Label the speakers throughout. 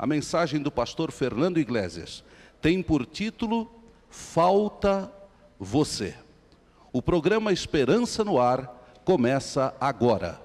Speaker 1: A mensagem do pastor Fernando Iglesias tem por título Falta Você. O programa Esperança no Ar começa agora.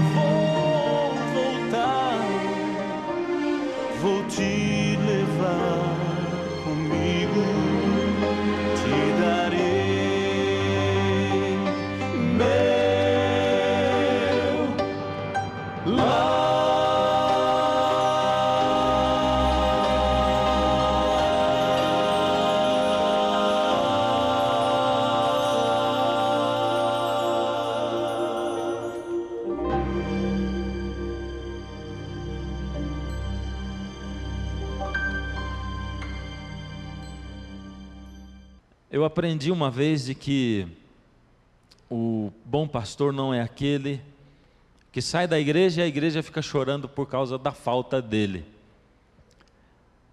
Speaker 2: Vou Eu aprendi uma vez de que o bom pastor não é aquele que sai da igreja e a igreja fica chorando por causa da falta dele.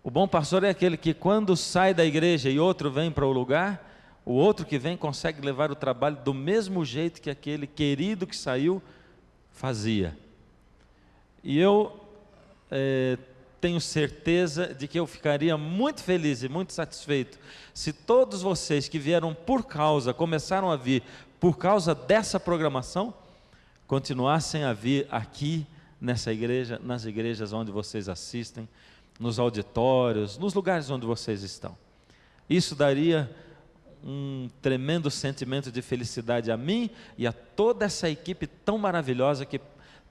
Speaker 2: O bom pastor é aquele que, quando sai da igreja e outro vem para o lugar, o outro que vem consegue levar o trabalho do mesmo jeito que aquele querido que saiu fazia. E eu tenho certeza de que eu ficaria muito feliz e muito satisfeito se todos vocês que vieram começaram a vir por causa dessa programação, continuassem a vir aqui nessa igreja, nas igrejas onde vocês assistem, nos auditórios, nos lugares onde vocês estão. Isso daria um tremendo sentimento de felicidade a mim e a toda essa equipe tão maravilhosa que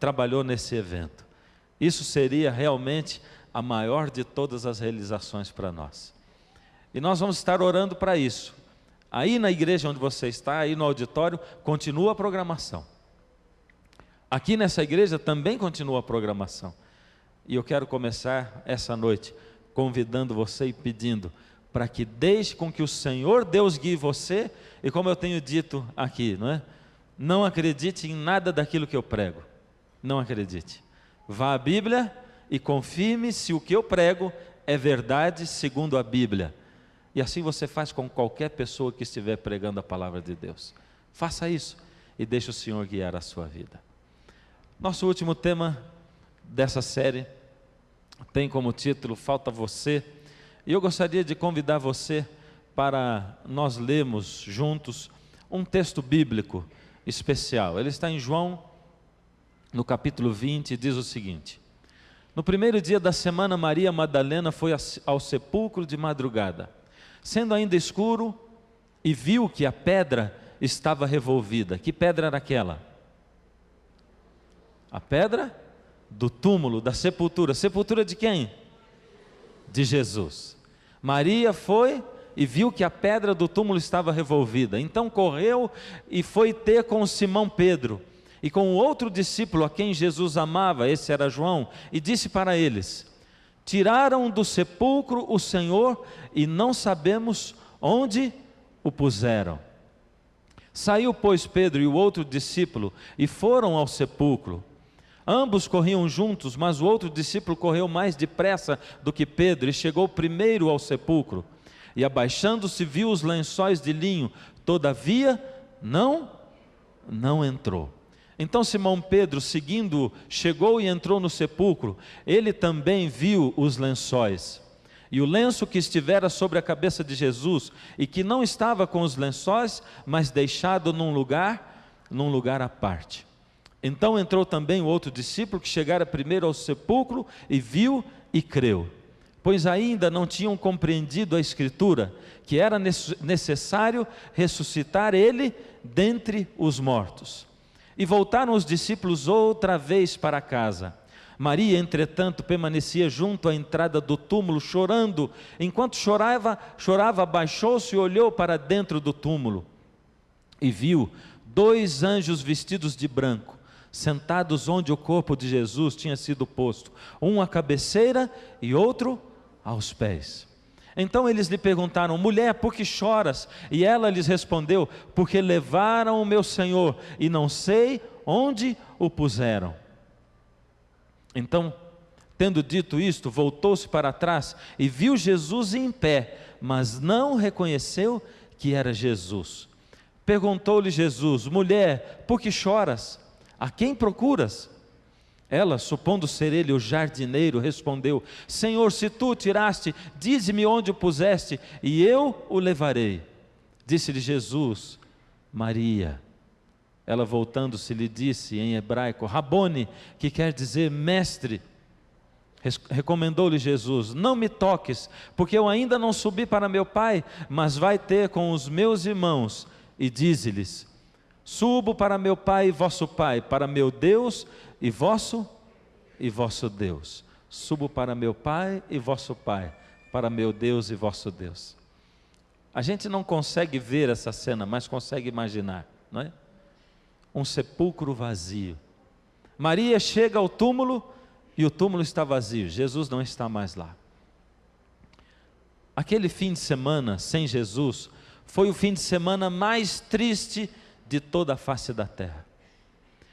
Speaker 2: trabalhou nesse evento. Isso seria realmente a maior de todas as realizações para nós. E nós vamos estar orando para isso. Aí na igreja onde você está, aí no auditório, continua a programação. Aqui nessa igreja também continua a programação. E eu quero começar essa noite convidando você e pedindo para que deixe com que o Senhor Deus guie você, e como eu tenho dito aqui, não acredite em nada daquilo que eu prego. Não acredite. Vá à Bíblia e confirme se o que eu prego é verdade segundo a Bíblia. E assim você faz com qualquer pessoa que estiver pregando a palavra de Deus. Faça isso e deixe o Senhor guiar a sua vida. Nosso último tema dessa série tem como título Falta Você. E eu gostaria de convidar você para nós lermos juntos um texto bíblico especial. Ele está em João, no capítulo 20, e diz o seguinte: no primeiro dia da semana, Maria Madalena foi ao sepulcro de madrugada, sendo ainda escuro, e viu que a pedra estava revolvida. Que pedra era aquela? A pedra do túmulo, da sepultura. Sepultura de quem? De Jesus. Maria foi e viu que a pedra do túmulo estava revolvida. Então correu e foi ter com Simão Pedro e com o outro discípulo a quem Jesus amava, esse era João, e disse para eles: tiraram do sepulcro o Senhor e não sabemos onde o puseram. Saiu, pois, Pedro e o outro discípulo e foram ao sepulcro. Ambos corriam juntos, mas o outro discípulo correu mais depressa do que Pedro e chegou primeiro ao sepulcro. E abaixando-se viu os lençóis de linho, todavia não entrou. Então Simão Pedro, seguindo, chegou e entrou no sepulcro. Ele também viu os lençóis e o lenço que estivera sobre a cabeça de Jesus, e que não estava com os lençóis, mas deixado num lugar à parte. Então entrou também o outro discípulo que chegara primeiro ao sepulcro e viu e creu, pois ainda não tinham compreendido a Escritura, que era necessário ressuscitar ele dentre os mortos. E voltaram os discípulos outra vez para casa. Maria, entretanto, permanecia junto à entrada do túmulo, chorando. Enquanto chorava, abaixou-se e olhou para dentro do túmulo, e viu 2 anjos vestidos de branco, sentados onde o corpo de Jesus tinha sido posto, um à cabeceira e outro aos pés. Então eles lhe perguntaram: mulher, por que choras? E ela lhes respondeu: porque levaram o meu Senhor e não sei onde o puseram. Então, tendo dito isto, voltou-se para trás e viu Jesus em pé, mas não reconheceu que era Jesus. Perguntou-lhe Jesus: mulher, por que choras? A quem procuras? Ela, supondo ser ele o jardineiro, respondeu: Senhor, se tu o tiraste, dize-me onde o puseste, e eu o levarei. Disse-lhe Jesus: Maria. Ela, voltando-se, lhe disse em hebraico: Rabone, que quer dizer mestre. Recomendou-lhe Jesus: não me toques, porque eu ainda não subi para meu Pai, mas vai ter com os meus irmãos, e dize-lhes: subo para meu Pai e vosso Pai, para meu Deus e vosso Deus. Subo para meu Pai e vosso Pai, para meu Deus e vosso Deus. A gente não consegue ver essa cena, mas consegue imaginar, não é? Um sepulcro vazio. Maria chega ao túmulo e o túmulo está vazio, Jesus não está mais lá. Aquele fim de semana sem Jesus foi o fim de semana mais triste de toda a face da terra.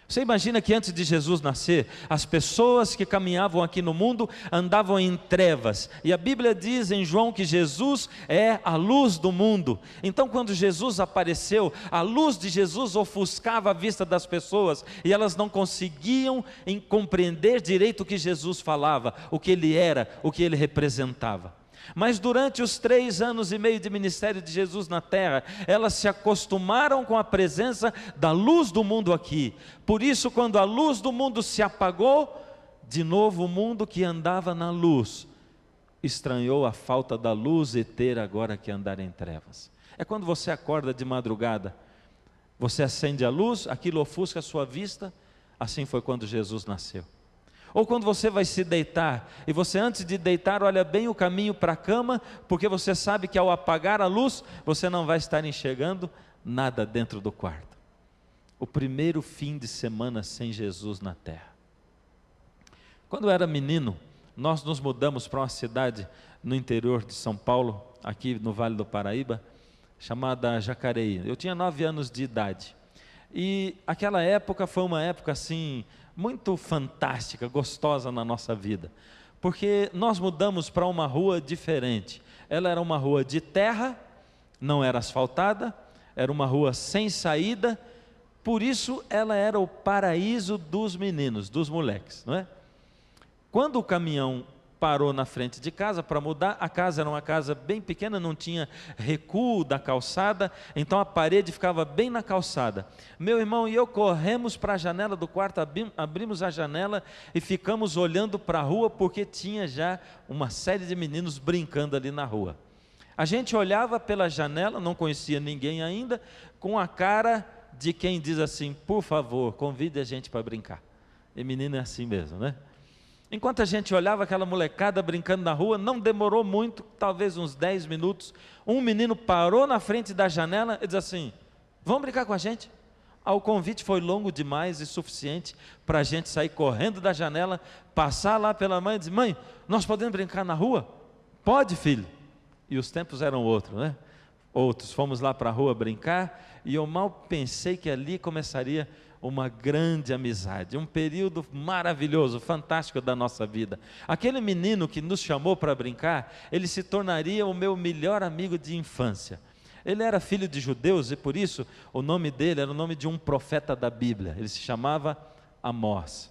Speaker 2: Você imagina que antes de Jesus nascer, as pessoas que caminhavam aqui no mundo andavam em trevas, e a Bíblia diz em João que Jesus é a luz do mundo. Então, quando Jesus apareceu, a luz de Jesus ofuscava a vista das pessoas, e elas não conseguiam compreender direito o que Jesus falava, o que ele era, o que ele representava. Mas durante os 3 anos e meio de ministério de Jesus na terra, elas se acostumaram com a presença da luz do mundo aqui. Por isso, quando a luz do mundo se apagou, de novo o mundo que andava na luz estranhou a falta da luz e ter agora que andar em trevas. É quando você acorda de madrugada, você acende a luz, aquilo ofusca a sua vista. Assim foi quando Jesus nasceu. Ou quando você vai se deitar, e você antes de deitar olha bem o caminho para a cama, porque você sabe que ao apagar a luz, você não vai estar enxergando nada dentro do quarto. O primeiro fim de semana sem Jesus na terra. Quando eu era menino, nós nos mudamos para uma cidade no interior de São Paulo, aqui no Vale do Paraíba, chamada Jacareí. Eu tinha 9 anos de idade, e aquela época foi uma época assim, muito fantástica, gostosa na nossa vida, porque nós mudamos para uma rua diferente. Ela era uma rua de terra, não era asfaltada, era uma rua sem saída, por isso ela era o paraíso dos meninos, dos moleques, não é? Quando o caminhão parou na frente de casa para mudar, a casa era uma casa bem pequena, não tinha recuo da calçada, então a parede ficava bem na calçada. Meu irmão e eu corremos para a janela do quarto, abrimos a janela e ficamos olhando para a rua, porque tinha já uma série de meninos brincando ali na rua. A gente olhava pela janela, não conhecia ninguém ainda, com a cara de quem diz assim: por favor, convide a gente para brincar. E menino é assim mesmo, né? Enquanto a gente olhava aquela molecada brincando na rua, não demorou muito, talvez uns 10 minutos, um menino parou na frente da janela e disse assim: vamos brincar com a gente? O convite foi longo demais e suficiente para a gente sair correndo da janela, passar lá pela mãe e dizer: mãe, nós podemos brincar na rua? Pode, filho. E os tempos eram outros, né? Outros, fomos lá para a rua brincar, e eu mal pensei que ali começaria uma grande amizade, um período maravilhoso, fantástico da nossa vida. Aquele menino que nos chamou para brincar, ele se tornaria o meu melhor amigo de infância. Ele era filho de judeus, e por isso o nome dele era o nome de um profeta da Bíblia. Ele se chamava Amós.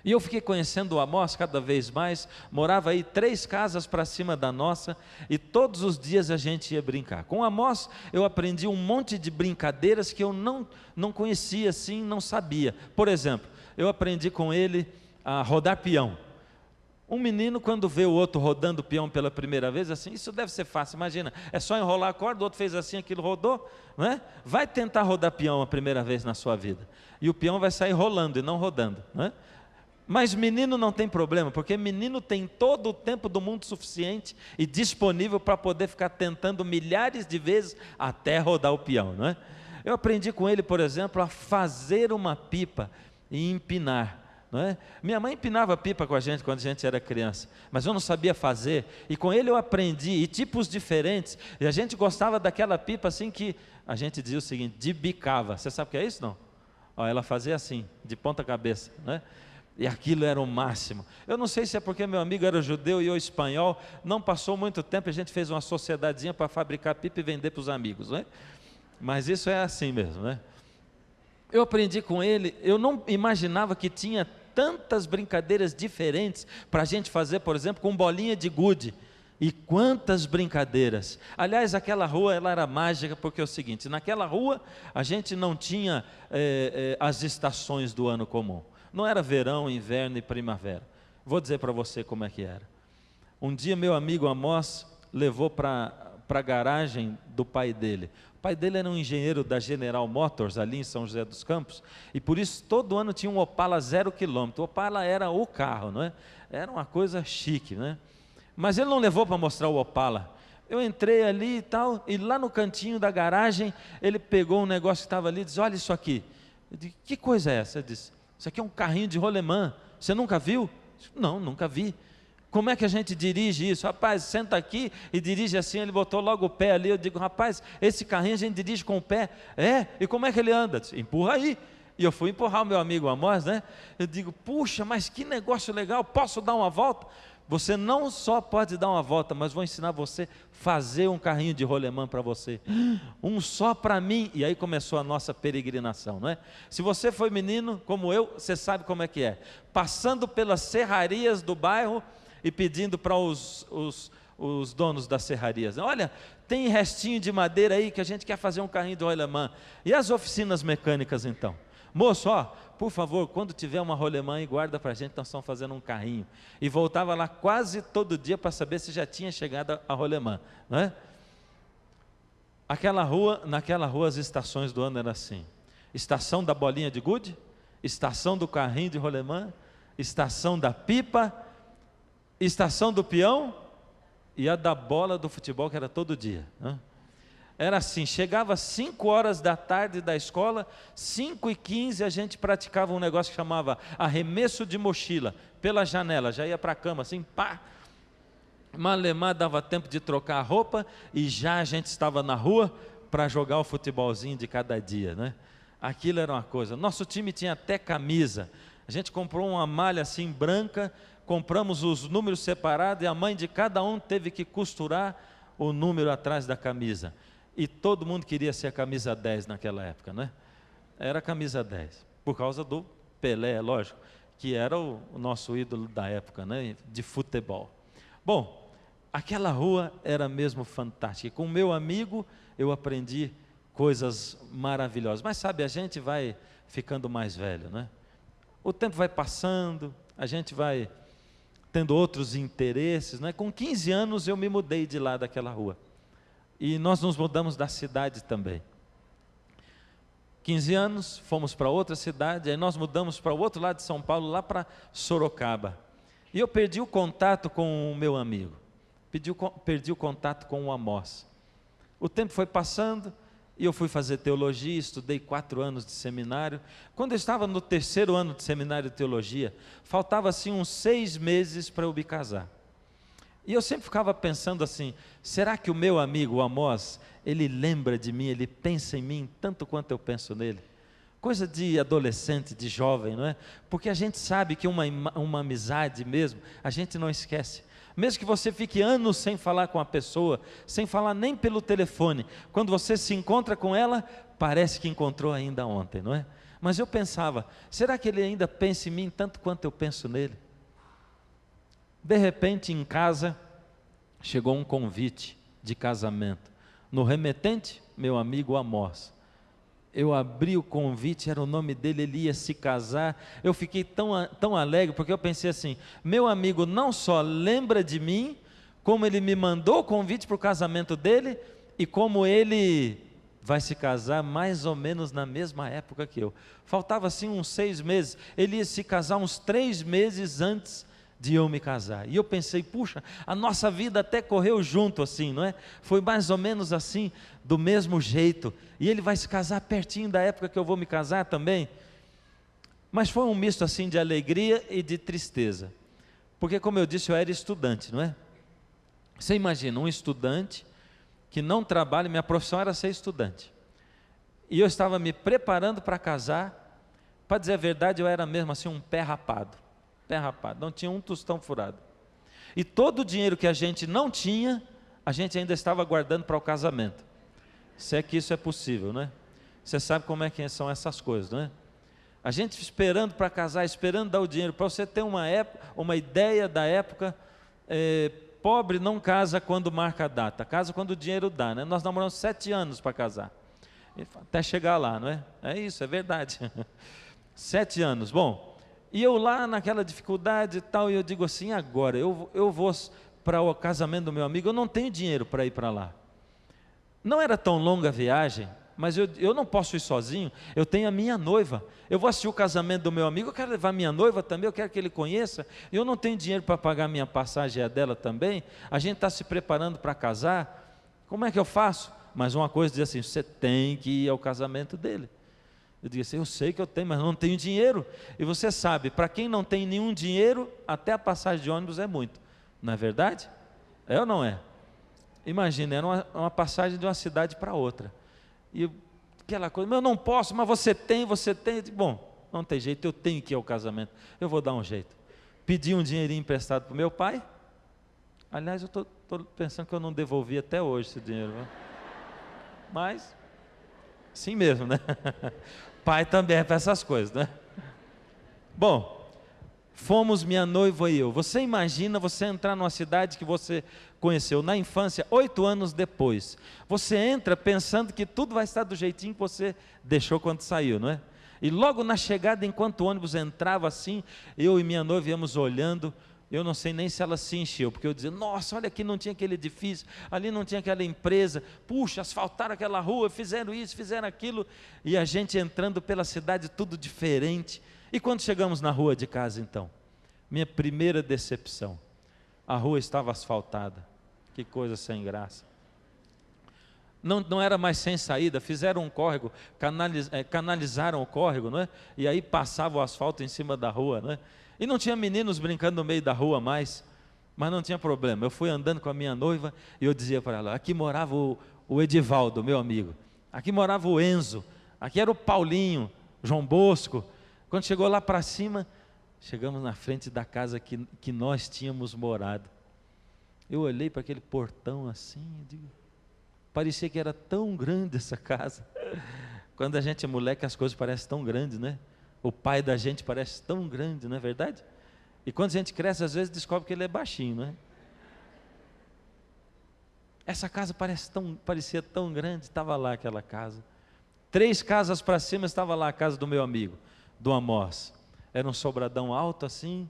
Speaker 2: E eu fiquei conhecendo o Amós cada vez mais. Morava aí 3 casas para cima da nossa, e todos os dias a gente ia brincar. Com o Amós eu aprendi um monte de brincadeiras que eu não conhecia assim, não sabia. Por exemplo, eu aprendi com ele a rodar peão. Um menino, quando vê o outro rodando peão pela primeira vez, assim, isso deve ser fácil, imagina, é só enrolar a corda, o outro fez assim, aquilo rodou, não é? Vai tentar rodar peão a primeira vez na sua vida, e o peão vai sair rolando e não rodando, não é? Mas menino não tem problema, porque menino tem todo o tempo do mundo suficiente e disponível para poder ficar tentando milhares de vezes até rodar o peão, não é? Eu aprendi com ele, por exemplo, a fazer uma pipa e empinar, não é? Minha mãe empinava pipa com a gente quando a gente era criança, mas eu não sabia fazer, e com ele eu aprendi, e tipos diferentes, e a gente gostava daquela pipa assim que a gente dizia o seguinte: de bicava. Você sabe o que é isso, não? Ó, ela fazia assim, de ponta cabeça, não é? E aquilo era o máximo. Eu não sei se é porque meu amigo era judeu e eu espanhol, não passou muito tempo, a gente fez uma sociedadezinha para fabricar pipa e vender para os amigos, não é? Mas isso é assim mesmo, né? Eu aprendi com ele, eu não imaginava que tinha tantas brincadeiras diferentes para a gente fazer, por exemplo, com bolinha de gude. E quantas brincadeiras! Aliás, aquela rua ela era mágica, porque é o seguinte: naquela rua a gente não tinha as estações do ano comum. Não era verão, inverno e primavera. Vou dizer para você como é que era. Um dia meu amigo Amós levou para a garagem do pai dele. O pai dele era um engenheiro da General Motors, ali em São José dos Campos, e por isso todo ano tinha um Opala 0 km. O Opala era o carro, não é? Era uma coisa chique, né? Mas ele não levou para mostrar o Opala. Eu entrei ali e tal, e lá no cantinho da garagem, ele pegou um negócio que estava ali e disse: olha isso aqui. Eu disse: que coisa é essa? Ele disse: isso aqui é um carrinho de rolemã, você nunca viu? Não, nunca vi. Como é que a gente dirige isso? Rapaz, senta aqui e dirige assim. Ele botou logo o pé ali. Eu digo, rapaz, esse carrinho a gente dirige com o pé. É? E como é que ele anda? Disse, empurra aí. E eu fui empurrar o meu amigo Amós, né? Eu digo, puxa, mas que negócio legal, posso dar uma volta? Você não só pode dar uma volta, mas vou ensinar você a fazer um carrinho de rolemã para você. Um só para mim. E aí começou a nossa peregrinação, não é? Se você foi menino, como eu, você sabe como é que é. Passando pelas serrarias do bairro e pedindo para os donos das serrarias, olha, tem restinho de madeira aí que a gente quer fazer um carrinho de rolemã. E as oficinas mecânicas então? Moço, ó, por favor, quando tiver uma rolemã, guarda para a gente, nós estamos fazendo um carrinho. E voltava lá quase todo dia para saber se já tinha chegado a rolemã, não é? Naquela rua as estações do ano eram assim: estação da bolinha de gude, estação do carrinho de rolemã, estação da pipa, estação do peão e a da bola do futebol, que era todo dia, né? Era assim, chegava às 5 horas da tarde da escola, 5h15 a gente praticava um negócio que chamava arremesso de mochila, pela janela, já ia para a cama assim, pá, malemar dava tempo de trocar a roupa e já a gente estava na rua para jogar o futebolzinho de cada dia, né? Aquilo era uma coisa. Nosso time tinha até camisa, a gente comprou uma malha assim branca, compramos os números separados e a mãe de cada um teve que costurar o número atrás da camisa. E todo mundo queria ser a camisa 10 naquela época, né? Era a camisa 10, por causa do Pelé, lógico, que era o nosso ídolo da época, né? De futebol. Bom, aquela rua era mesmo fantástica. Com o meu amigo eu aprendi coisas maravilhosas. Mas sabe, a gente vai ficando mais velho, né? O tempo vai passando, a gente vai tendo outros interesses, né? Com 15 anos eu me mudei de lá daquela rua. E nós nos mudamos da cidade também. 15 anos, fomos para outra cidade, aí nós mudamos para o outro lado de São Paulo, lá para Sorocaba. E eu perdi o contato com o meu amigo, perdi o contato com o Amós. O tempo foi passando, e eu fui fazer teologia, estudei 4 anos de seminário. Quando eu estava no 3º ano de seminário de teologia, faltava assim uns 6 meses para eu me casar. E eu sempre ficava pensando assim, será que o meu amigo, o Amós, ele lembra de mim, ele pensa em mim tanto quanto eu penso nele? Coisa de adolescente, de jovem, não é? Porque a gente sabe que uma amizade mesmo, a gente não esquece. Mesmo que você fique anos sem falar com a pessoa, sem falar nem pelo telefone, quando você se encontra com ela, parece que encontrou ainda ontem, não é? Mas eu pensava, será que ele ainda pensa em mim tanto quanto eu penso nele? De repente, em casa, chegou um convite de casamento. No remetente, meu amigo Amós. Eu abri o convite, era o nome dele, ele ia se casar. Eu fiquei tão alegre, porque eu pensei assim, meu amigo não só lembra de mim, como ele me mandou o convite para o casamento dele, e como ele vai se casar mais ou menos na mesma época que eu. Faltava assim uns 6 meses, ele ia se casar uns 3 meses antes de eu me casar. E eu pensei, puxa, a nossa vida até correu junto assim, não é? Foi mais ou menos assim, do mesmo jeito. E ele vai se casar pertinho da época que eu vou me casar também. Mas foi um misto assim de alegria e de tristeza. Porque, como eu disse, eu era estudante, não é? Você imagina, um estudante que não trabalha, minha profissão era ser estudante. E eu estava me preparando para casar. Para dizer a verdade, eu era mesmo assim um pé rapado, não tinha um tostão furado. E todo o dinheiro que a gente não tinha, a gente ainda estava guardando para o casamento. Se é que isso é possível, né? Você sabe como é que são essas coisas, não é? A gente esperando para casar, esperando dar o dinheiro. Para você ter uma ideia da época, pobre não casa quando marca a data, casa quando o dinheiro dá, né? Nós namoramos 7 anos para casar, até chegar lá, não é? É isso, é verdade. 7 anos, bom. E eu lá naquela dificuldade e tal, e eu digo assim, agora, eu vou para o casamento do meu amigo, eu não tenho dinheiro para ir para lá. Não era tão longa a viagem, mas eu não posso ir sozinho, eu tenho a minha noiva. Eu vou assistir o casamento do meu amigo, eu quero levar minha noiva também, eu quero que ele conheça, e eu não tenho dinheiro para pagar minha passagem e a dela também, a gente está se preparando para casar, como é que eu faço? Mas uma coisa diz assim, você tem que ir ao casamento dele. Eu digo assim, eu sei que eu tenho, mas não tenho dinheiro. E você sabe, para quem não tem nenhum dinheiro, até a passagem de ônibus é muito. Não é verdade? É ou não é? Imagina, era uma passagem de uma cidade para outra. E aquela coisa, mas eu não posso, mas você tem. Eu digo, bom, não tem jeito, eu tenho que ir ao casamento. Eu vou dar um jeito. Pedi um dinheirinho emprestado para o meu pai. Aliás, eu estou pensando que eu não devolvi até hoje esse dinheiro. Né? Mas, assim mesmo, né? Pai também é para essas coisas, né? Bom, fomos minha noiva e eu. Você imagina você entrar numa cidade que você conheceu na infância, 8 anos depois. Você entra pensando que tudo vai estar do jeitinho que você deixou quando saiu, não é? E logo na chegada, enquanto o ônibus entrava assim, eu e minha noiva íamos olhando. Eu não sei nem se ela se encheu, porque eu dizia, nossa, olha aqui não tinha aquele edifício, ali não tinha aquela empresa, puxa, asfaltaram aquela rua, fizeram isso, fizeram aquilo, e a gente entrando pela cidade, tudo diferente. E quando chegamos na rua de casa então, minha primeira decepção, a rua estava asfaltada, que coisa sem graça. Não era mais sem saída, fizeram um córrego, canalizaram o córrego, não é? E aí passava o asfalto em cima da rua, não é? E não tinha meninos brincando no meio da rua mais, mas não tinha problema. Eu fui andando com a minha noiva e eu dizia para ela, aqui morava o Edivaldo, meu amigo, aqui morava o Enzo, aqui era o Paulinho, João Bosco. Quando chegou lá para cima, chegamos na frente da casa que nós tínhamos morado. Eu olhei para aquele portão assim, parecia que era tão grande essa casa. Quando a gente é moleque, as coisas parecem tão grandes, né? O pai da gente parece tão grande, não é verdade? E quando a gente cresce, às vezes descobre que ele é baixinho, não é? Essa casa parecia tão grande, estava lá aquela casa. 3 casas para cima estava lá a casa do meu amigo, do Amós. Era um sobradão alto assim.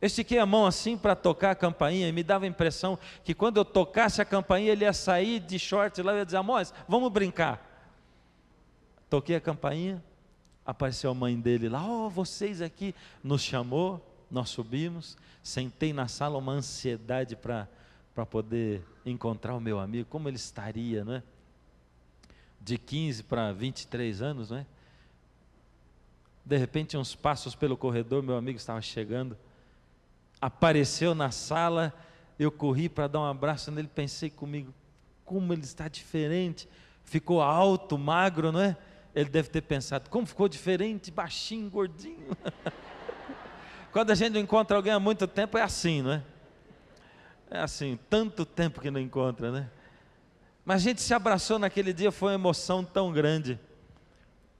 Speaker 2: Eu estiquei a mão assim para tocar a campainha e me dava a impressão que quando eu tocasse a campainha, ele ia sair de short lá e ia dizer, Amós, vamos brincar. Toquei a campainha. Apareceu a mãe dele lá, vocês aqui, nos chamou, nós subimos, sentei na sala, uma ansiedade para poder encontrar o meu amigo, como ele estaria, não é? De 15 para 23 anos, não é? De repente, uns passos pelo corredor, meu amigo estava chegando, apareceu na sala, eu corri para dar um abraço nele, pensei comigo, como ele está diferente, ficou alto, magro, não é? Ele deve ter pensado, como ficou diferente, baixinho, gordinho. Quando a gente não encontra alguém há muito tempo, é assim, não é? É assim, tanto tempo que não encontra, né? Mas a gente se abraçou naquele dia, foi uma emoção tão grande.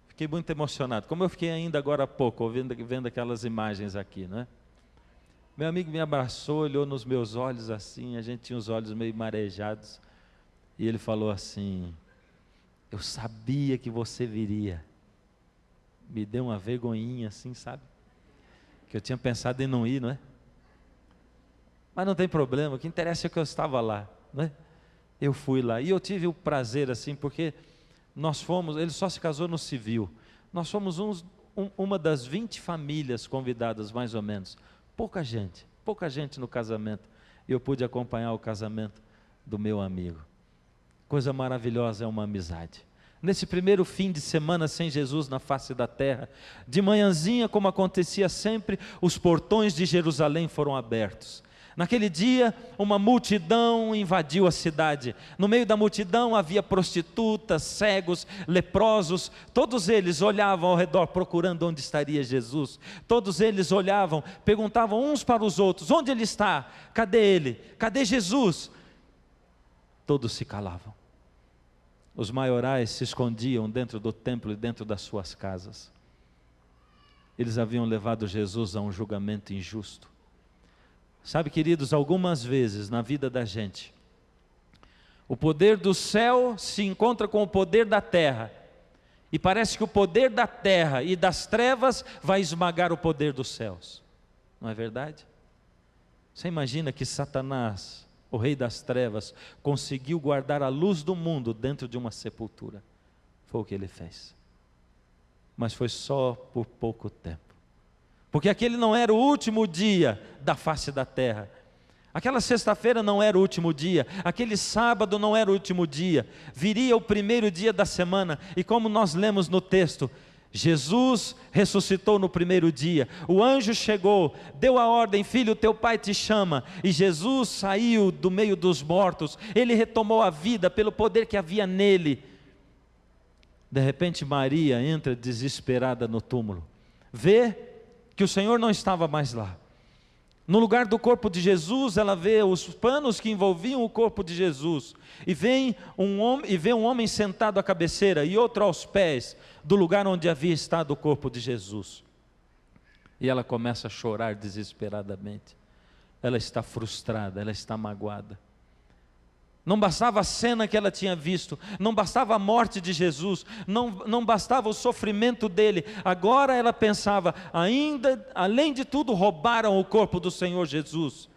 Speaker 2: Fiquei muito emocionado, como eu fiquei ainda agora há pouco, vendo aquelas imagens aqui, não é? Meu amigo me abraçou, olhou nos meus olhos assim, a gente tinha os olhos meio marejados, e ele falou assim, eu sabia que você viria. Me deu uma vergonhinha assim, sabe? Que eu tinha pensado em não ir, não é? Mas não tem problema, o que interessa é que eu estava lá, não é? Eu fui lá, e eu tive o prazer assim, porque nós fomos, ele só se casou no civil, nós fomos uma das 20 famílias convidadas mais ou menos, pouca gente no casamento, e eu pude acompanhar o casamento do meu amigo. Coisa maravilhosa é uma amizade. Nesse primeiro fim de semana sem Jesus na face da terra, de manhãzinha, como acontecia sempre, os portões de Jerusalém foram abertos. Naquele dia, uma multidão invadiu a cidade. No meio da multidão havia prostitutas, cegos, leprosos. Todos eles olhavam ao redor procurando onde estaria Jesus. Todos eles olhavam, perguntavam uns para os outros, onde ele está? Cadê ele? Cadê Jesus? Todos se calavam. Os maiorais se escondiam dentro do templo e dentro das suas casas. Eles haviam levado Jesus a um julgamento injusto. Sabe, queridos, algumas vezes na vida da gente, o poder do céu se encontra com o poder da terra, e parece que o poder da terra e das trevas vai esmagar o poder dos céus. Não é verdade? Você imagina que Satanás, o rei das trevas, conseguiu guardar a luz do mundo dentro de uma sepultura. Foi o que ele fez. Mas foi só por pouco tempo. Porque aquele não era o último dia da face da terra. Aquela sexta-feira não era o último dia. Aquele sábado não era o último dia. Viria o primeiro dia da semana. E como nós lemos no texto, Jesus ressuscitou no primeiro dia, o anjo chegou, deu a ordem: filho, teu pai te chama, e Jesus saiu do meio dos mortos, ele retomou a vida pelo poder que havia nele. De repente Maria entra desesperada no túmulo, vê que o Senhor não estava mais lá. No lugar do corpo de Jesus, ela vê os panos que envolviam o corpo de Jesus, e vê um homem sentado à cabeceira e outro aos pés do lugar onde havia estado o corpo de Jesus. E ela começa a chorar desesperadamente. Ela está frustrada, ela está magoada. Não bastava a cena que ela tinha visto, não bastava a morte de Jesus, não bastava o sofrimento dele. Agora ela pensava, ainda, além de tudo, roubaram o corpo do Senhor Jesus.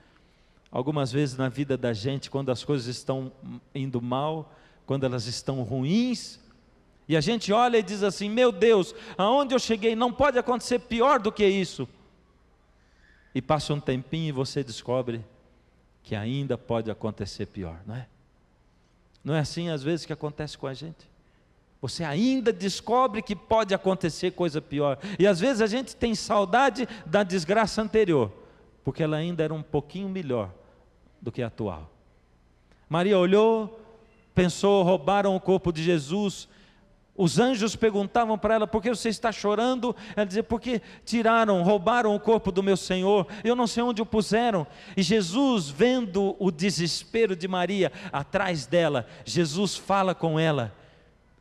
Speaker 2: Algumas vezes na vida da gente, quando as coisas estão indo mal, quando elas estão ruins, e a gente olha e diz assim: meu Deus, aonde eu cheguei, não pode acontecer pior do que isso. E passa um tempinho e você descobre que ainda pode acontecer pior, não é? Não é assim às vezes que acontece com a gente? Você ainda descobre que pode acontecer coisa pior, e às vezes a gente tem saudade da desgraça anterior, porque ela ainda era um pouquinho melhor do que a atual. Maria olhou, pensou: roubaram o corpo de Jesus. Os anjos perguntavam para ela: por que você está chorando? Ela dizia: porque roubaram o corpo do meu Senhor, eu não sei onde o puseram. E Jesus, vendo o desespero de Maria atrás dela, Jesus fala com ela.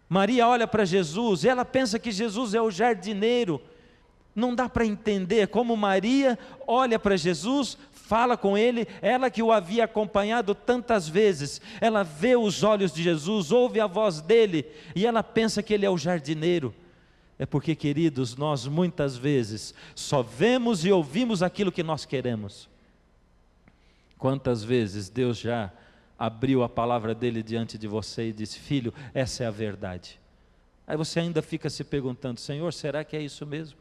Speaker 2: Maria olha para Jesus e ela pensa que Jesus é o jardineiro. Não dá para entender como Maria olha para Jesus, fala com ele, ela que o havia acompanhado tantas vezes, ela vê os olhos de Jesus, ouve a voz dele, e ela pensa que ele é o jardineiro. É porque, queridos, nós muitas vezes só vemos e ouvimos aquilo que nós queremos. Quantas vezes Deus já abriu a palavra dele diante de você e disse: filho, essa é a verdade. Aí você ainda fica se perguntando: Senhor, será que é isso mesmo?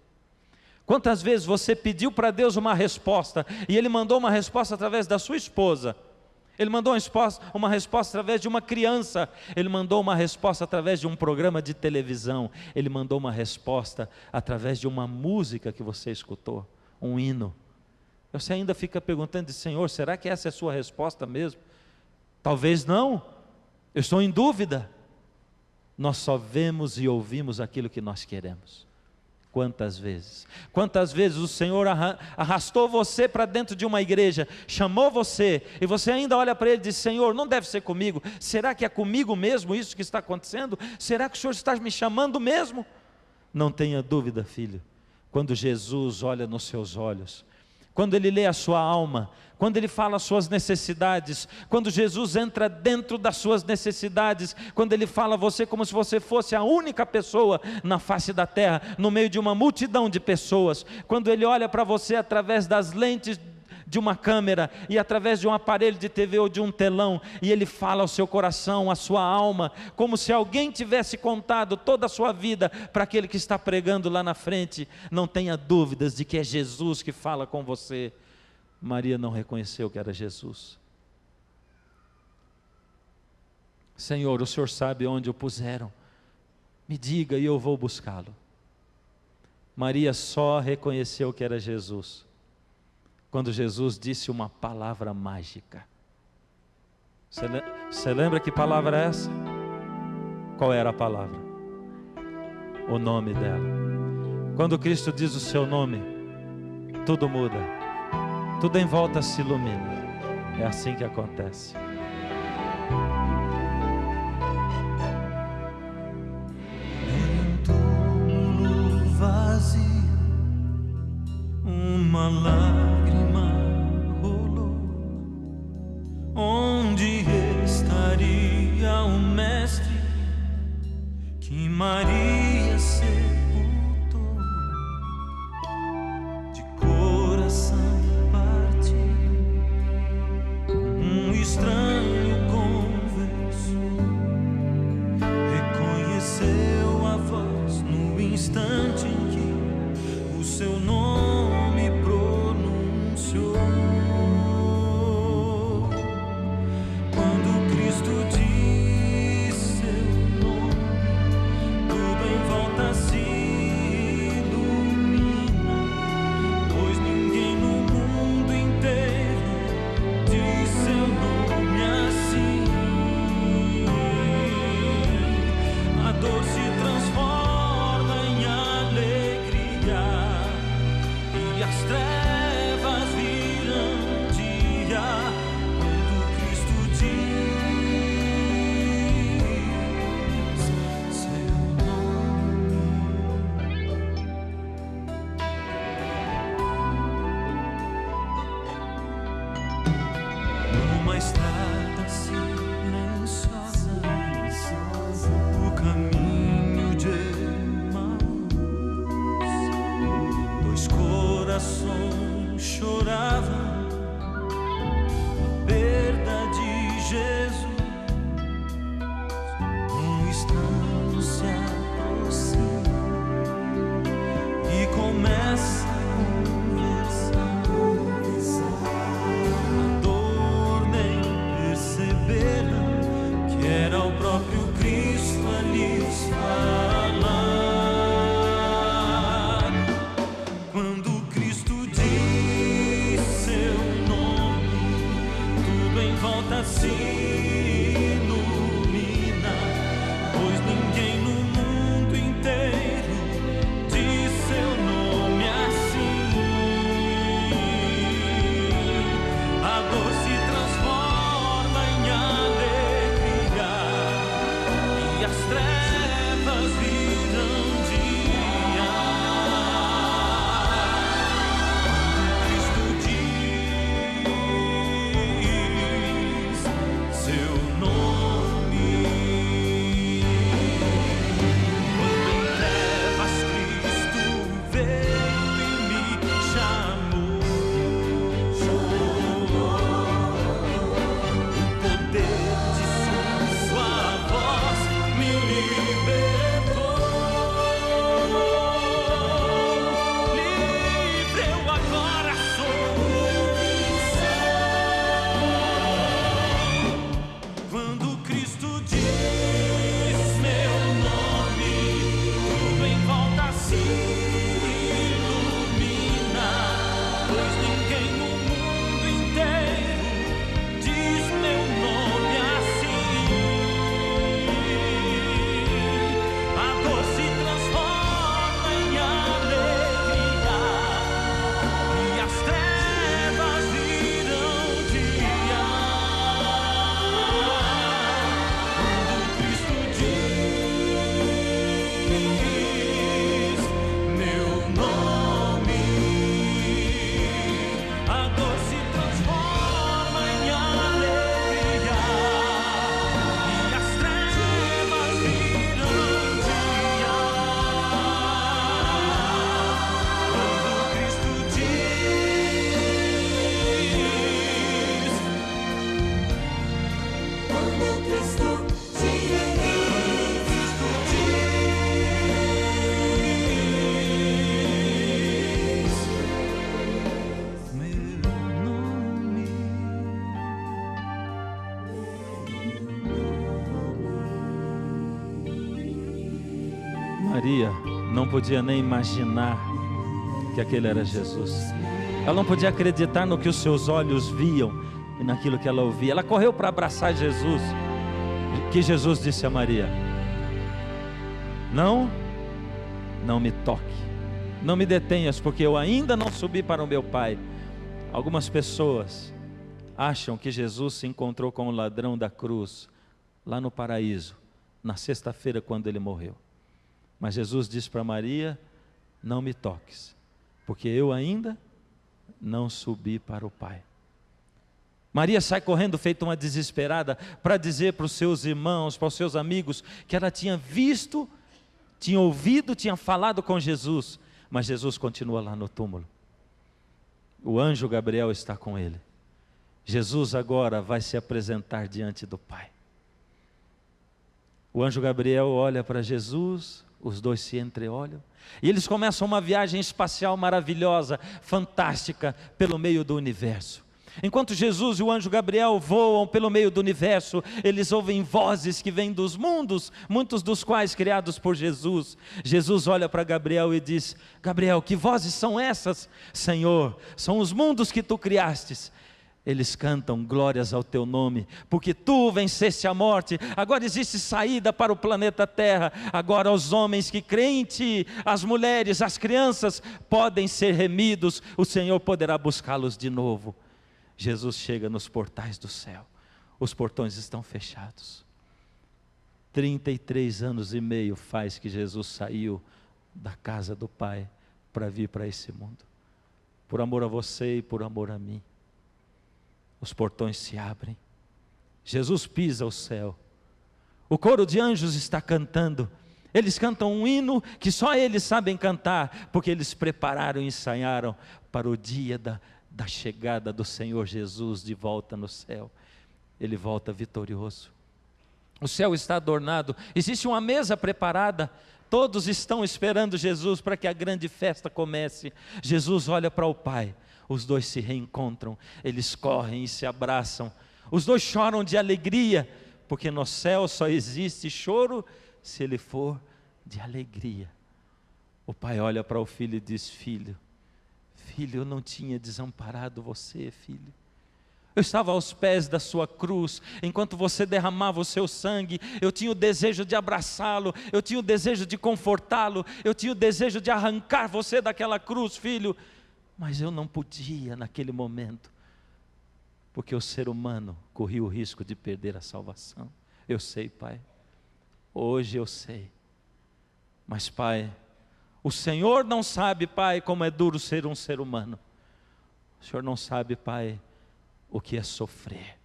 Speaker 2: Quantas vezes você pediu para Deus uma resposta, e Ele mandou uma resposta através da sua esposa, Ele mandou uma resposta através de uma criança, Ele mandou uma resposta através de um programa de televisão, Ele mandou uma resposta através de uma música que você escutou, um hino. Você ainda fica perguntando: Senhor, será que essa é a sua resposta mesmo? Talvez não, eu estou em dúvida. Nós só vemos e ouvimos aquilo que nós queremos. Quantas vezes o Senhor arrastou você para dentro de uma igreja, chamou você, e você ainda olha para ele e diz: Senhor, não deve ser comigo, será que é comigo mesmo isso que está acontecendo? Será que o Senhor está me chamando mesmo? Não tenha dúvida, filho, quando Jesus olha nos seus olhos, quando Ele lê a sua alma, quando Ele fala as suas necessidades, quando Jesus entra dentro das suas necessidades, quando Ele fala a você como se você fosse a única pessoa na face da terra, no meio de uma multidão de pessoas, quando Ele olha para você através das lentes de uma câmera e através de um aparelho de TV ou de um telão, e Ele fala ao seu coração, à sua alma, como se alguém tivesse contado toda a sua vida para aquele que está pregando lá na frente. Não tenha dúvidas de que é Jesus que fala com você. Maria não reconheceu que era Jesus. Senhor, o Senhor sabe onde o puseram, me diga e eu vou buscá-lo. Maria só reconheceu que era Jesus quando Jesus disse uma palavra mágica. Você lembra que palavra é essa? Qual era a palavra? O nome dela. Quando Cristo diz o seu nome, tudo muda, tudo em volta se ilumina. É assim que acontece.
Speaker 3: Em um túmulo vazio, uma lágrima rolou. Onde estaria o Mestre que Maria sepultou? De coração partido, um estranho conversou, reconheceu a voz no instante em que o seu nome pronunciou. Quando Cristo diz seu nome, tudo em volta se estrada silenciosa, o caminho de Emaús, dois corações choravam a perda de Jesus. Um estranho se aproxima e começa a conversar. A dor nem perceberam que era o próprio Cristo a lhes falar. Quando Cristo diz seu nome, tudo em volta se ilumina, pois ninguém no mundo inteiro diz seu nome assim. A dor se transforma em alegria e as trevas viram dia. Quando Cristo diz seu nome, quando em trevas Cristo veio e me chamou, o poder de sua voz me libertou. Livre eu agora sou. Quando Cristo diz meu nome, tudo em volta se ilumina, pois ninguém no mundo inteiro diz meu nome assim. A dor se transforma em alegria e as trevas viram dia. Quando Cristo diz meu nome, a dor se transforma em alegria e as trevas viram dia. Quando Cristo diz meu nome.
Speaker 2: Maria não podia nem imaginar que aquele era Jesus. Ela não podia acreditar no que os seus olhos viam e naquilo que ela ouvia. Ela correu para abraçar Jesus. Que Jesus disse a Maria: não me toque, não me detenhas, porque eu ainda não subi para o meu Pai. Algumas pessoas acham que Jesus se encontrou com o ladrão da cruz lá no paraíso, na sexta-feira quando ele morreu. Mas Jesus disse para Maria: não me toques, porque eu ainda não subi para o Pai. Maria sai correndo feita uma desesperada para dizer para os seus irmãos, para os seus amigos, que ela tinha visto, tinha ouvido, tinha falado com Jesus. Mas Jesus continua lá no túmulo. O anjo Gabriel está com ele. Jesus agora vai se apresentar diante do Pai. O anjo Gabriel olha para Jesus, os dois se entreolham, e eles começam uma viagem espacial maravilhosa, fantástica, pelo meio do universo. Enquanto Jesus e o anjo Gabriel voam pelo meio do universo, eles ouvem vozes que vêm dos mundos, muitos dos quais criados por Jesus. Jesus olha para Gabriel e diz: Gabriel, que vozes são essas? Senhor, são os mundos que tu criastes. Eles cantam glórias ao teu nome, porque tu venceste a morte. Agora existe saída para o planeta Terra. Agora os homens que creem em ti, as mulheres, as crianças podem ser remidos. O Senhor poderá buscá-los de novo. Jesus chega nos portais do céu. Os portões estão fechados. 33 anos e meio faz que Jesus saiu da casa do Pai para vir para esse mundo. Por amor a você e por amor a mim. Os portões se abrem Jesus pisa o céu. O coro de anjos está cantando. Eles cantam um hino que só eles sabem cantar, porque eles prepararam e ensaiaram para o dia da chegada do Senhor Jesus de volta no céu. Ele volta vitorioso. O céu está adornado, existe uma mesa preparada, todos estão esperando Jesus para que a grande festa comece. Jesus olha para o Pai, os dois se reencontram, eles correm e se abraçam, os dois choram de alegria, porque no céu só existe choro se ele for de alegria. O Pai olha para o Filho e diz: filho, eu não tinha desamparado você, filho. Eu estava aos pés da sua cruz, enquanto você derramava o seu sangue, eu tinha o desejo de abraçá-lo, eu tinha o desejo de confortá-lo, eu tinha o desejo de arrancar você daquela cruz, filho, mas eu não podia naquele momento, porque o ser humano corria o risco de perder a salvação. Eu sei, Pai, hoje eu sei, mas Pai, o Senhor não sabe, Pai, como é duro ser um ser humano. O Senhor não sabe, Pai, o que é sofrer.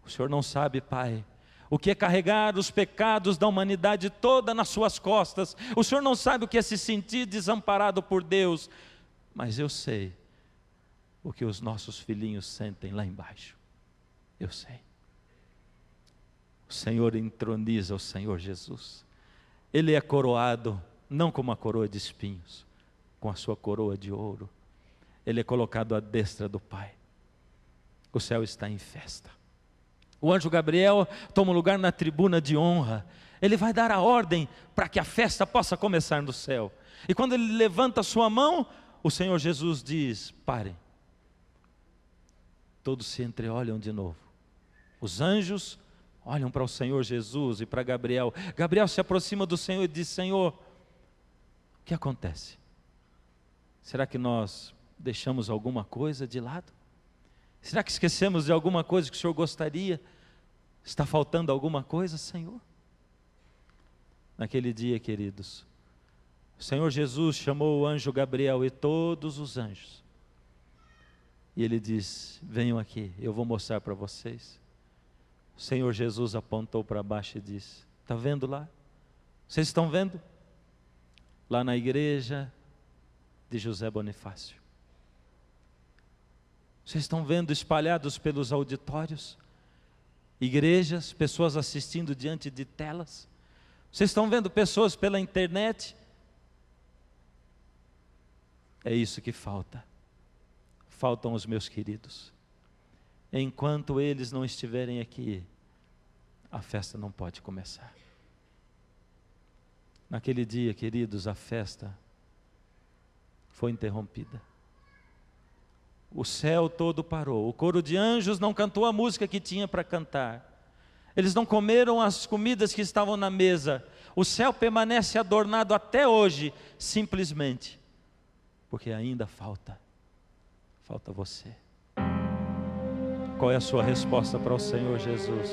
Speaker 2: O Senhor não sabe, Pai, o que é carregar os pecados da humanidade toda nas suas costas. O Senhor não sabe o que é se sentir desamparado por Deus. Mas eu sei o que os nossos filhinhos sentem lá embaixo. Eu sei. O Senhor entroniza o Senhor Jesus. Ele é coroado, não com uma coroa de espinhos, com a sua coroa de ouro. Ele é colocado à destra do Pai. O céu está em festa. O anjo Gabriel toma lugar na tribuna de honra. Ele vai dar a ordem para que a festa possa começar no céu. E quando ele levanta a sua mão, o Senhor Jesus diz: parem. Todos se entreolham de novo. Os anjos olham para o Senhor Jesus e para Gabriel. Gabriel se aproxima do Senhor e diz: Senhor, o que acontece? Será que nós deixamos alguma coisa de lado? Será que esquecemos de alguma coisa que o Senhor gostaria? Está faltando alguma coisa, Senhor? Naquele dia, queridos, o Senhor Jesus chamou o anjo Gabriel e todos os anjos. E ele diz: venham aqui, eu vou mostrar para vocês. O Senhor Jesus apontou para baixo e disse: está vendo lá? Vocês estão vendo? Lá na igreja de José Bonifácio. Vocês estão vendo espalhados pelos auditórios, igrejas, pessoas assistindo diante de telas? Vocês estão vendo pessoas pela internet? É isso que falta. Faltam os meus queridos. Enquanto eles não estiverem aqui, a festa não pode começar. Naquele dia, queridos, a festa foi interrompida. O céu todo parou. O coro de anjos não cantou a música que tinha para cantar. Eles não comeram as comidas que estavam na mesa. O céu permanece adornado até hoje, simplesmente porque ainda falta você. Qual é a sua resposta para o Senhor Jesus?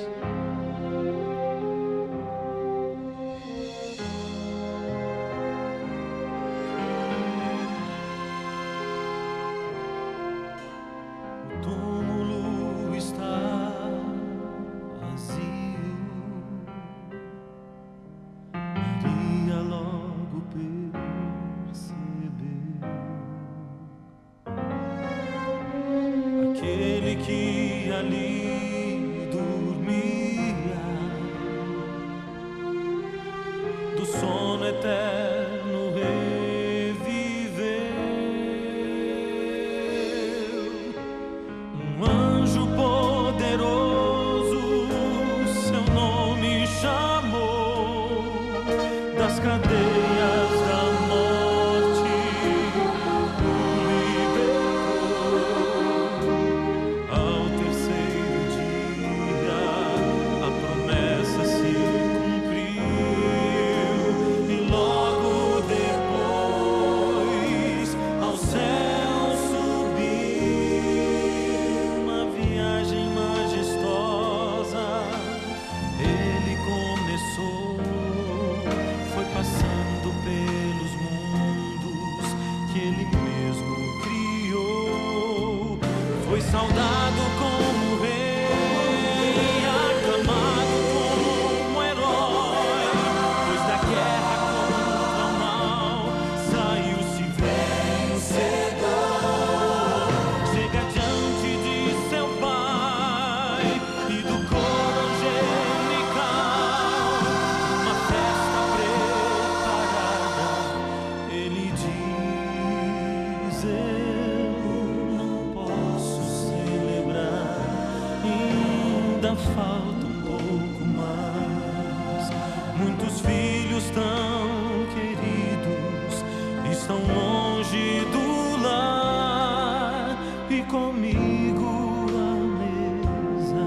Speaker 3: Muitos filhos tão queridos estão longe do lar e comigo à mesa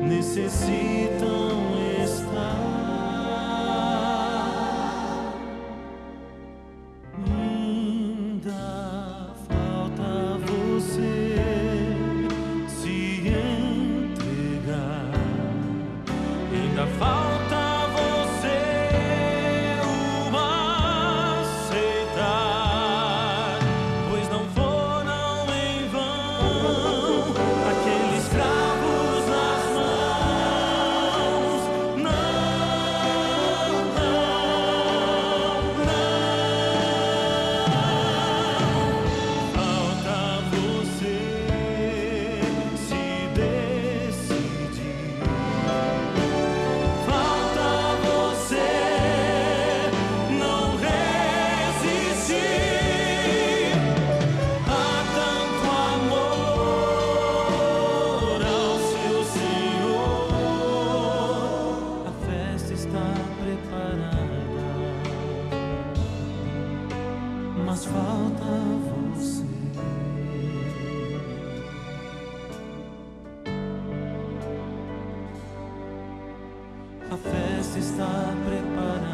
Speaker 3: necessitam estar. Ainda falta você se entregar. Ainda falta você o aceitar, pois não foram em vão aqueles cravos nas mãos. Não, não, não. Falta você se decidir. Falta você não resistir. Há tanto amor ao seu Senhor. A festa está preparada, mas falta você. A festa está preparada,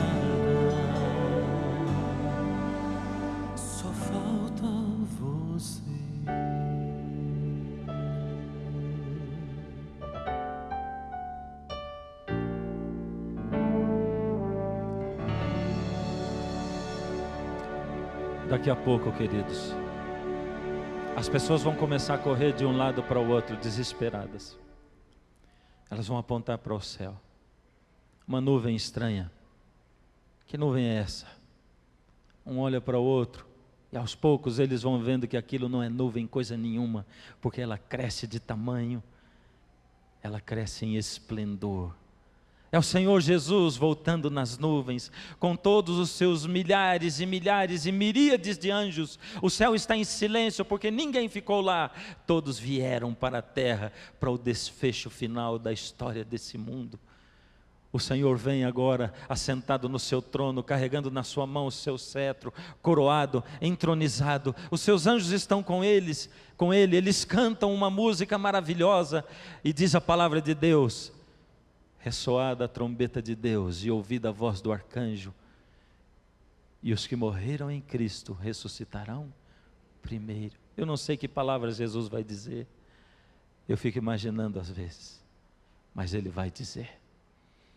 Speaker 3: só falta você.
Speaker 2: Daqui a pouco, queridos, as pessoas vão começar a correr de um lado para o outro, desesperadas. Elas vão apontar para o céu. Uma nuvem estranha. Que nuvem é essa? Um olha para o outro, e aos poucos eles vão vendo que aquilo não é nuvem coisa nenhuma, porque ela cresce de tamanho, ela cresce em esplendor. É o Senhor Jesus voltando nas nuvens, com todos os seus milhares e milhares e miríades de anjos. O céu está em silêncio, porque ninguém ficou lá. Todos vieram para a terra, para o desfecho final da história desse mundo. O Senhor vem agora, assentado no seu trono, carregando na sua mão o seu cetro, coroado, entronizado. Os seus anjos estão com ele, eles cantam uma música maravilhosa, e diz a palavra de Deus: ressoada a trombeta de Deus e ouvida a voz do arcanjo, e os que morreram em Cristo ressuscitarão primeiro. Eu não sei que palavras Jesus vai dizer, eu fico imaginando às vezes, mas Ele vai dizer.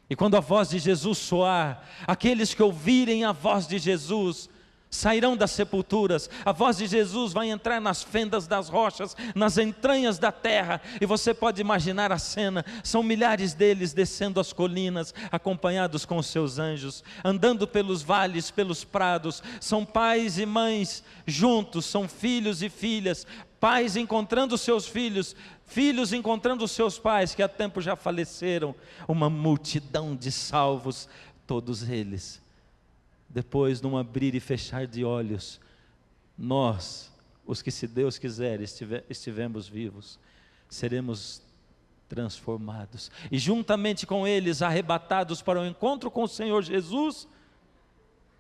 Speaker 2: E quando a voz de Jesus soar, aqueles que ouvirem a voz de Jesus sairão das sepulturas. A voz de Jesus vai entrar nas fendas das rochas, nas entranhas da terra, e você pode imaginar a cena. São milhares deles descendo as colinas, acompanhados com os seus anjos, andando pelos vales, pelos prados. São pais e mães juntos, são filhos e filhas, pais encontrando seus filhos, filhos encontrando os seus pais que há tempo já faleceram. Uma multidão de salvos, todos eles. Depois, num abrir e fechar de olhos, nós, os que, se Deus quiser, estivemos vivos, seremos transformados, e juntamente com eles, arrebatados para o encontro com o Senhor Jesus,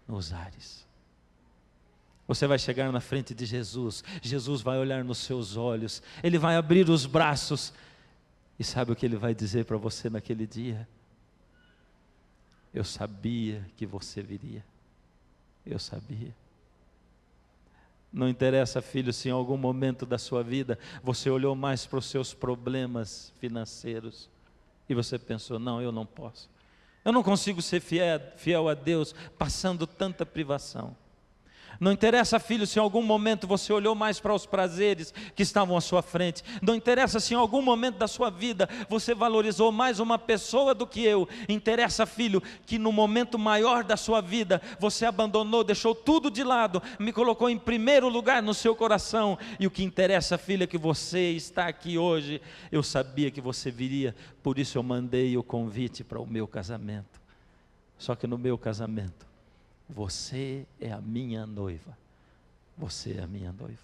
Speaker 2: nos ares. Você vai chegar na frente de Jesus, Jesus vai olhar nos seus olhos, Ele vai abrir os braços, e sabe o que Ele vai dizer para você naquele dia? Eu sabia que você viria. Eu sabia. Não interessa, filho, se em algum momento da sua vida você olhou mais para os seus problemas financeiros e você pensou: não, eu não posso, eu não consigo ser fiel a Deus passando tanta privação. Não interessa, filho, se em algum momento você olhou mais para os prazeres que estavam à sua frente. Não interessa se em algum momento da sua vida você valorizou mais uma pessoa do que eu. Interessa, filho, que no momento maior da sua vida você abandonou, deixou tudo de lado, me colocou em primeiro lugar no seu coração. E o que interessa, filho, é que você está aqui hoje. Eu sabia que você viria, por isso eu mandei o convite para o meu casamento. Só que no meu casamento, você é a minha noiva. Você é a minha noiva.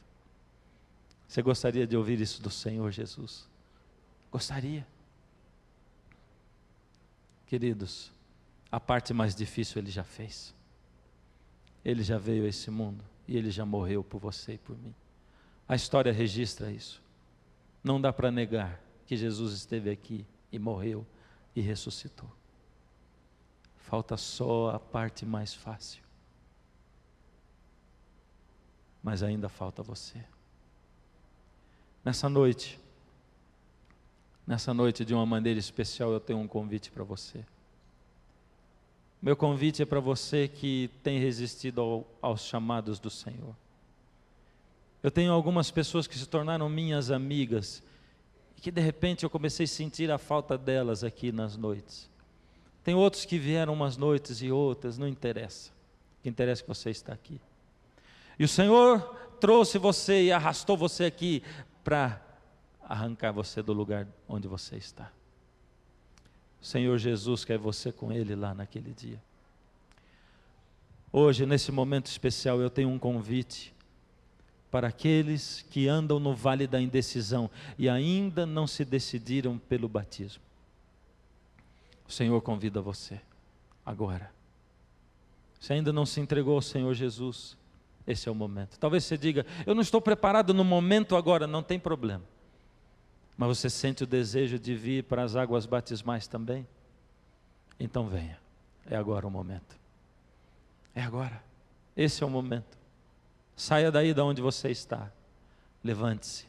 Speaker 2: Você gostaria de ouvir isso do Senhor Jesus? Gostaria? Queridos, A parte mais difícil Ele já fez. Ele já veio a esse mundo e Ele já morreu por você e por mim. A história registra isso. Não dá para negar que Jesus esteve aqui e morreu e ressuscitou. Falta só a parte mais fácil. Mas ainda falta você. Nessa noite de uma maneira especial, eu tenho um convite para você. Meu convite é para você que tem resistido aos chamados do Senhor. Eu tenho algumas pessoas que se tornaram minhas amigas, e que de repente eu comecei a sentir a falta delas aqui nas noites. Tem outros que vieram umas noites e outras, não interessa. O que interessa é que você está aqui. E o Senhor trouxe você e arrastou você aqui para arrancar você do lugar onde você está. O Senhor Jesus quer você com Ele lá naquele dia. Hoje, nesse momento especial, eu tenho um convite para aqueles que andam no vale da indecisão e ainda não se decidiram pelo batismo. O Senhor convida você agora. Se ainda não se entregou ao Senhor Jesus, esse é o momento. Talvez você diga, eu não estou preparado no momento agora, não tem problema. Mas você sente o desejo de vir para as águas batismais também? Então venha, é agora o momento. É agora, esse é o momento. Saia daí de onde você está, levante-se.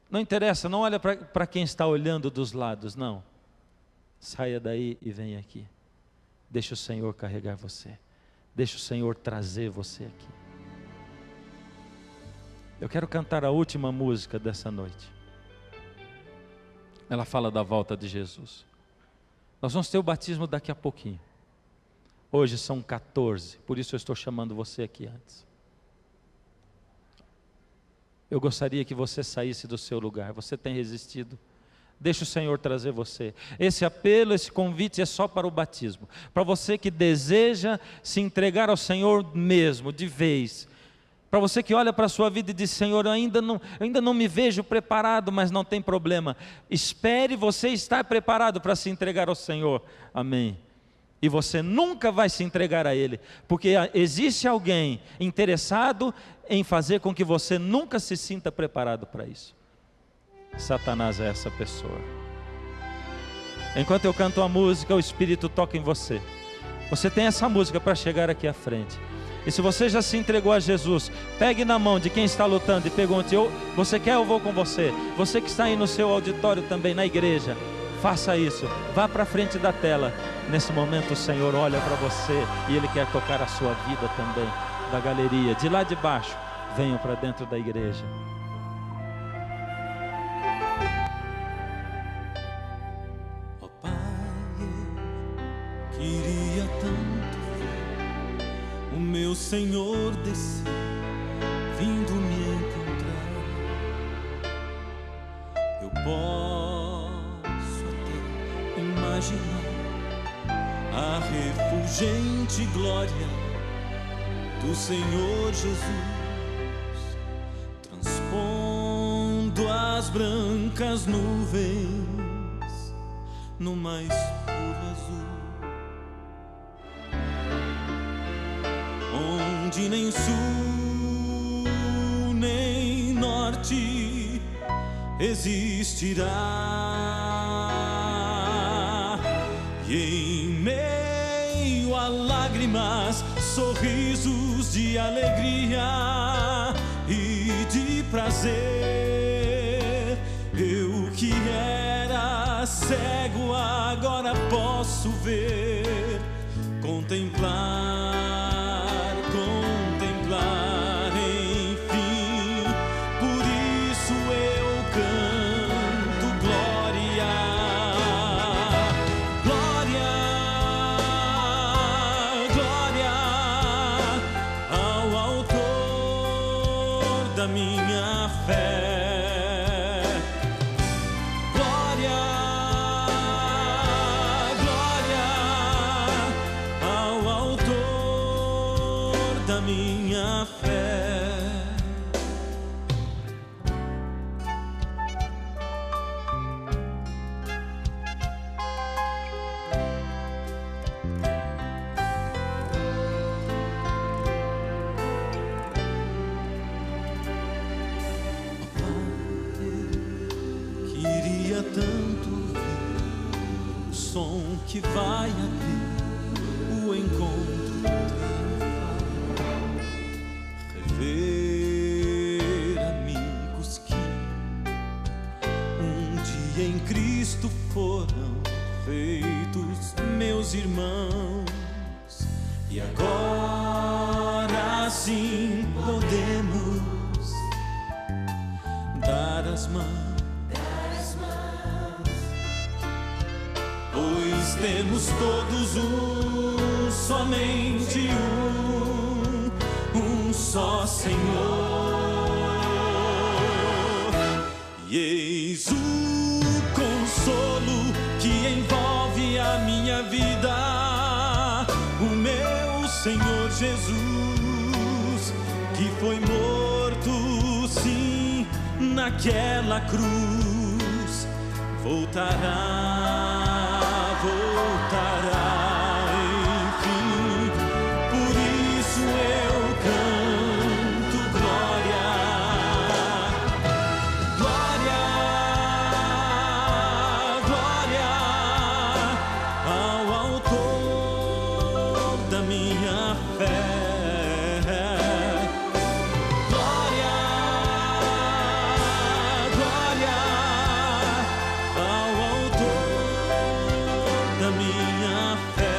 Speaker 2: Não interessa, não olha para quem está olhando dos lados, não. Saia daí e venha aqui. Deixa o Senhor carregar você. Deixa o Senhor trazer você aqui. Eu quero cantar a última música dessa noite. Ela fala da volta de Jesus. Nós vamos ter o batismo daqui a pouquinho. Hoje são 14, por isso eu estou chamando você aqui antes. Eu gostaria que você saísse do seu lugar. Você tem resistido. Deixa o Senhor trazer você. Esse apelo, esse convite é só para o batismo. Para você que deseja se entregar ao Senhor mesmo, de vez. Para você que olha para a sua vida e diz, Senhor, eu ainda não me vejo preparado, mas não tem problema. Espere você estar preparado para se entregar ao Senhor. Amém. E você nunca vai se entregar a Ele, porque existe alguém interessado em fazer com que você nunca se sinta preparado para isso. Satanás é essa pessoa. Enquanto eu canto a música, o Espírito toca em você. Você tem essa música para chegar aqui à frente. E se você já se entregou a Jesus, pegue na mão de quem está lutando e pergunte, você quer, eu vou com você. Você que está aí no seu auditório também, na igreja, faça isso. Vá para a frente da tela. Nesse momento o Senhor olha para você e Ele quer tocar a sua vida também. Da galeria, de lá de baixo, venham para dentro da igreja.
Speaker 3: Ó Pai, eu queria tanto o meu Senhor descer, vindo me encontrar. Eu posso até imaginar a refulgente glória do Senhor Jesus, transpondo as brancas nuvens no mais puro azul. Onde nem sul, nem norte existirá. E em meio a lágrimas, sorrisos de alegria e de prazer. Eu que era cego, agora posso ver, contemplar, enfim. Por isso eu canto glória, glória, glória ao autor da minha fé. Glória, glória ao autor som que vai abrir o encontro triunfal. Rever amigos que um dia em Cristo foram feitos meus irmãos, e agora sim podemos dar as mãos, pois temos todos somente um só Senhor. E eis o consolo que envolve a minha vida, o meu Senhor Jesus, que foi morto, sim, naquela cruz, voltará, enfim. Por isso eu canto glória, glória, glória ao autor da minha fé. Glória, glória ao autor da minha fé.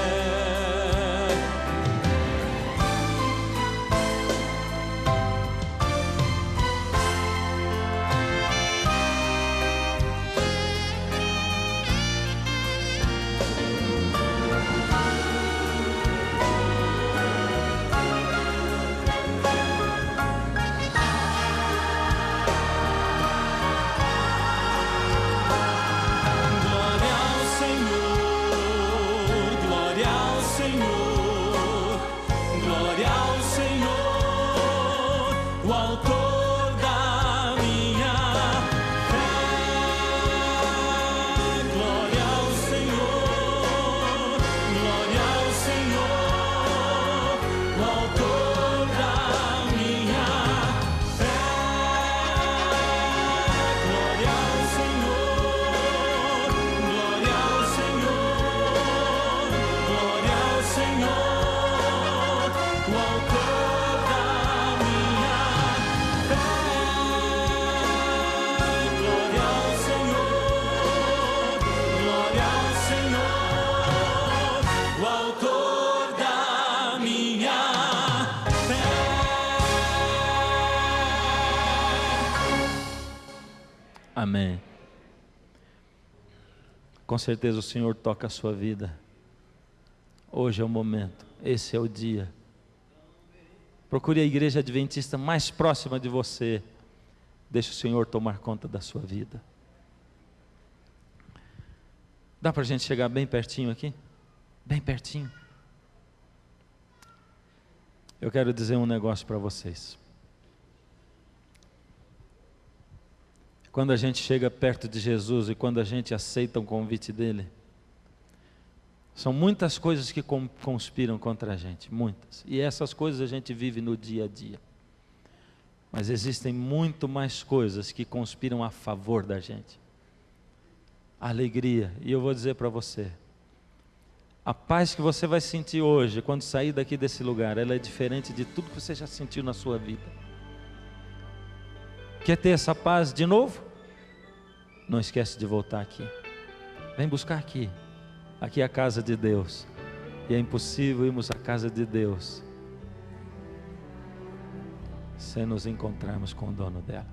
Speaker 3: Glória ao Senhor, glória ao Senhor, glória ao Senhor, o autor da minha fé. Glória ao Senhor, glória ao Senhor, o autor da minha fé. Glória ao Senhor, glória ao Senhor, glória ao Senhor, o autor da minha fé. Glória ao Senhor, glória ao Senhor, o autor da minha fé.
Speaker 2: Amém. Com certeza o Senhor toca a sua vida. Hoje é o momento, esse é o dia. Procure a igreja adventista mais próxima de você. Deixe o Senhor tomar conta da sua vida. Dá para a gente chegar bem pertinho aqui? Bem pertinho. Eu quero dizer um negócio para vocês. Quando a gente chega perto de Jesus e quando a gente aceita o convite dele, são muitas coisas que conspiram contra a gente, muitas. E essas coisas a gente vive no dia a dia. Mas existem muito mais coisas que conspiram a favor da gente. A alegria, e eu vou dizer para você, a paz que você vai sentir hoje, quando sair daqui desse lugar, ela é diferente de tudo que você já sentiu na sua vida. Quer ter essa paz de novo? Não esquece de voltar aqui. Vem buscar aqui. Aqui é a casa de Deus. E é impossível irmos à casa de Deus sem nos encontrarmos com o dono dela.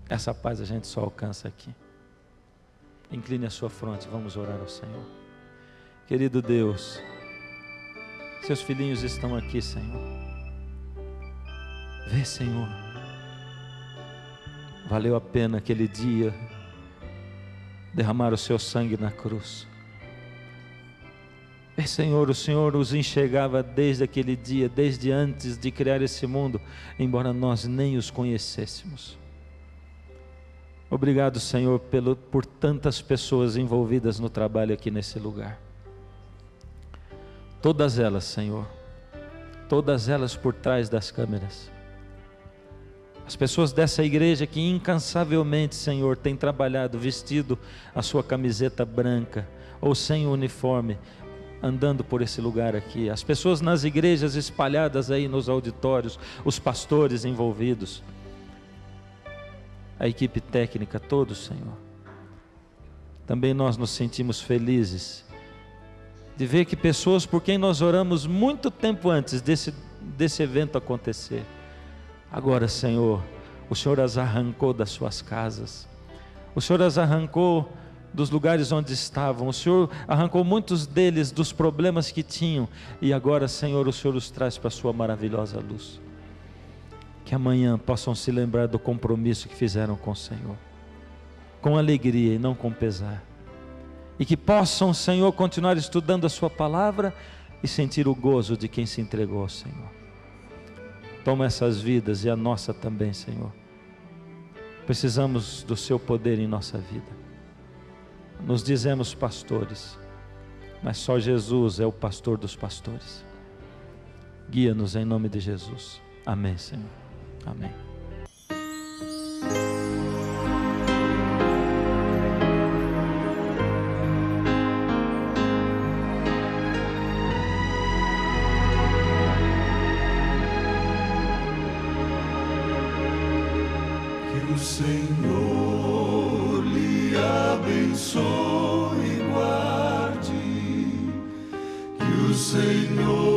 Speaker 2: Essa paz a gente só alcança aqui. Incline a sua fronte, vamos orar ao Senhor. Querido Deus, seus filhinhos estão aqui, Senhor. Vê, Senhor, valeu a pena aquele dia derramar o seu sangue na cruz. Vê, Senhor, o Senhor os enxergava desde aquele dia, desde antes de criar esse mundo, embora nós nem os conhecêssemos. Obrigado, Senhor, por tantas pessoas envolvidas no trabalho aqui nesse lugar. Todas elas, Senhor, todas elas por trás das câmeras. As pessoas dessa igreja que incansavelmente, Senhor, têm trabalhado, vestido a sua camiseta branca, ou sem uniforme, andando por esse lugar aqui, as pessoas nas igrejas espalhadas aí nos auditórios, os pastores envolvidos, a equipe técnica, todos, Senhor. Também nós nos sentimos felizes de ver que pessoas por quem nós oramos muito tempo antes desse evento acontecer, agora, Senhor, o Senhor as arrancou das suas casas, o Senhor as arrancou dos lugares onde estavam, o Senhor arrancou muitos deles dos problemas que tinham, e agora, Senhor, o Senhor os traz para a sua maravilhosa luz. Que amanhã possam se lembrar do compromisso que fizeram com o Senhor, com alegria e não com pesar, e que possam, Senhor, continuar estudando a sua palavra e sentir o gozo de quem se entregou ao Senhor. Toma essas vidas e a nossa também, Senhor. Precisamos do seu poder em nossa vida. Nos dizemos pastores, mas só Jesus é o pastor dos pastores. Guia-nos em nome de Jesus. Amém, Senhor. Amém.
Speaker 3: Que o Senhor lhe abençoe e guarde, que o Senhor